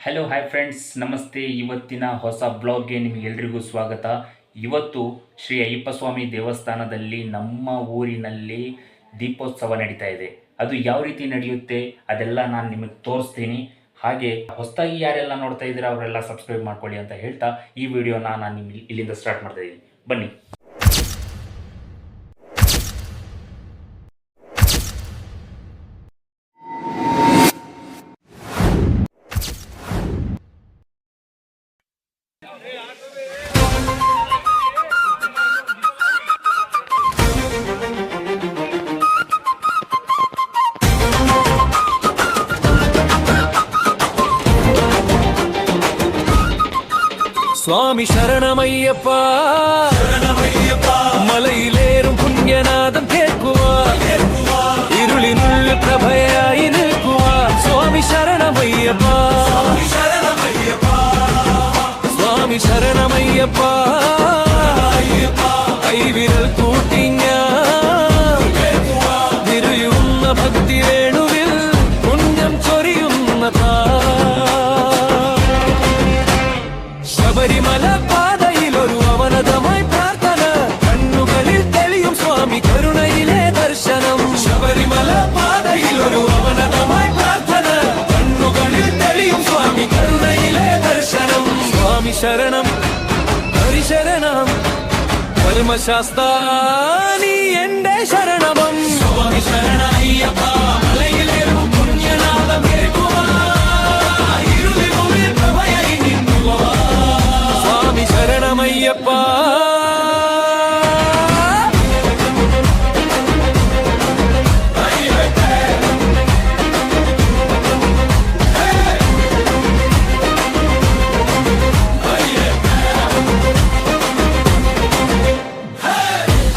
Hello hi friends, ನಮಸ್ತೆ. ಇವತ್ತಿನ ಹೊಸ ಬ್ಲಾಗ್ಗೆ ನಿಮಗೆಲ್ಲರಿಗೂ ಸ್ವಾಗತ. ಇವತ್ತು ಶ್ರೀ ಅಯ್ಯಪ್ಪ ಸ್ವಾಮಿ ದೇವಸ್ಥಾನದಲ್ಲಿ ನಮ್ಮ ಊರಿನಲ್ಲಿ ದೀಪೋತ್ಸವ ನಡೀತಾ ಇದೆ. ಅದು ಯಾವ ರೀತಿ ನಡೆಯುತ್ತೆ ಅದೆಲ್ಲ ನಾನು ನಿಮಗೆ ತೋರಿಸ್ತೀನಿ. ಹಾಗೆ ಹೊಸದಾಗಿ ಯಾರೆಲ್ಲ ನೋಡ್ತಾ ಇದ್ದೀರಾ ಅವರೆಲ್ಲ ಸಬ್ಸ್ಕ್ರೈಬ್ ಮಾಡ್ಕೊಳ್ಳಿ ಅಂತ ಹೇಳ್ತಾ ಈ ವಿಡಿಯೋನ ನಾನು ನಿಮಗೆ ಇಲ್ಲಿಂದ ಸ್ಟಾರ್ಟ್ ಮಾಡ್ತಾ ಇದ್ದೀನಿ. ಬನ್ನಿ. சுவாமி சரணமையப்பா, மலையிலேறும் புண்ணியநாதம் கேட்குவார், இருளினுள் பிரபையாய் நிற்குவார். சுவாமி சரணமையப்பா, சுவாமி சரணமையப்பா, கைவிரல் கூட்டிங்க നിറയുന്ന ഭക്തി വേണുവിൽ പുണ്യം ചൊരിയുന്ന ശബരിമല പാതയിൽ ഒരു അവനതമായി പ്രാർത്ഥന, കണ്ണുകളിൽ തെളിയും സ്വാമി കരുണയിലെ ദർശനം. ശബരിമല പാതയിൽ ഒരു അവനതമായി പ്രാർത്ഥന, കണ്ണുകളിൽ തെളിയും സ്വാമി കരുണയിലെ ദർശനം. സ്വാമി ശരണം ഹരിശരണം പരമശാസ്താ നീ എന്റെ ശരണമം. സ്വാമി ശരണയ്യപ്പ, മലയിലേറും പുണ്യനാദം കേൾക്കുവാ, ഇരുളിനുള്ളിൽ പ്രഭയായി നിന്നുവാ. സ്വാമി ശരണമയ്യപ്പ,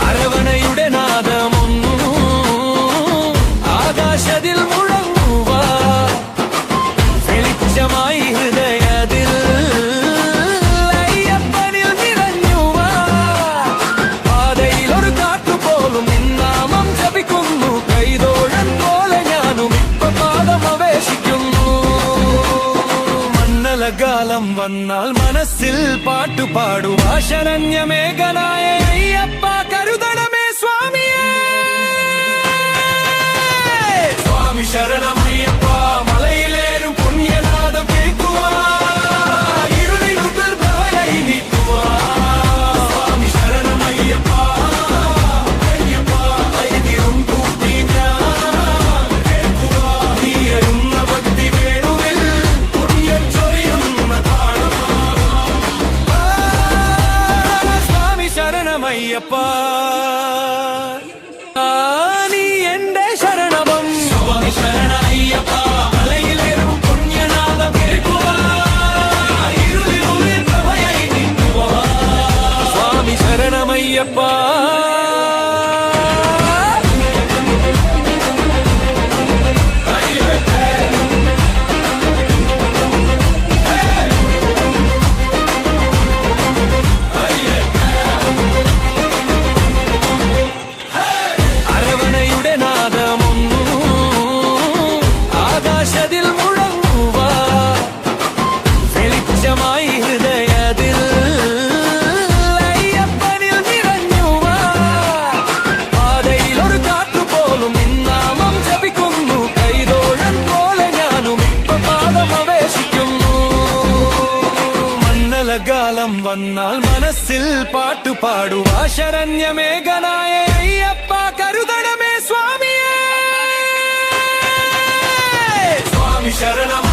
അരവണയുടെ നാദമൊന്നു ആകാശത്തിൽ മുഴങ്ങുക, വെളിച്ചമായി ഹൃദയത്തിൽ അയ്യപ്പനിൽ നിറഞ്ഞുക. പാതയിൽ ഒരു കാട്ടുപോലും നിന്നാമം ജപിക്കുന്നു, കൈതോഴൻ പോലെ ഞാനും ഇപ്പ പാദം അപേക്ഷിക്കുന്നു. മണ്ണലകാലം വന്നാൽ മനസ്സിൽ പാട്ടുപാടുവാ, ശരണ്യമേഘനായ അയ്യപ്പ കരുതണമേ സ്വാമിയേ. സ്വാമി ശരണമയ്യപ്പ, മലയിലേറും പുണ്യനാദം കേൾക്കുവാ, ഇരുളിനുള്ളിൽ പ്രഭയായി നിൽക്കുവാ. സ്വാമി ശരണമയ്യപ്പ, അയ്യപ്പ ഐതിഹ്യം കൂട്ടി ഞാൻ കേൾക്കുവാ, നീയരുന്ന ഭക്തി വേണുവിൽ പുണ്യം ചൊരിയുന്ന താളം. സ്വാമി ശരണമയ്യപ്പ, നീ എന്റെ ശരണമം. സ്വാമി ശരണയ്യപ്പ, മലയിലേറും പുണ്യനാദം കേൾക്കുവാ, ഇരുളിനുള്ളിൽ പ്രഭയായി നിന്നുവാ. സ്വാമി ശരണമയ്യപ്പ, അരവണയുടെ നാദമൊന്നു ആകാശത്തിൽ മുഴങ്ങുക, വെളിച്ചമായി ഹൃദയത്തിൽ അയ്യപ്പനിൽ നിറഞ്ഞുക. പാതയിൽ ഒരു കാട്ടുപോലും നിന്നാമം ജപിക്കുന്നു, കൈതോഴൻ പോലെ ഞാനും ഇപ്പ പാദം അപേക്ഷിക്കുന്നു. മണ്ണലകാലം വന്നാൽ മനസ്സിൽ പാട്ടുപാടുവാ, ശരണ്യമേഘനായ അയ്യപ്പ കരുതണമേ സ്വാമിയേ. സ്വാമി ശരണം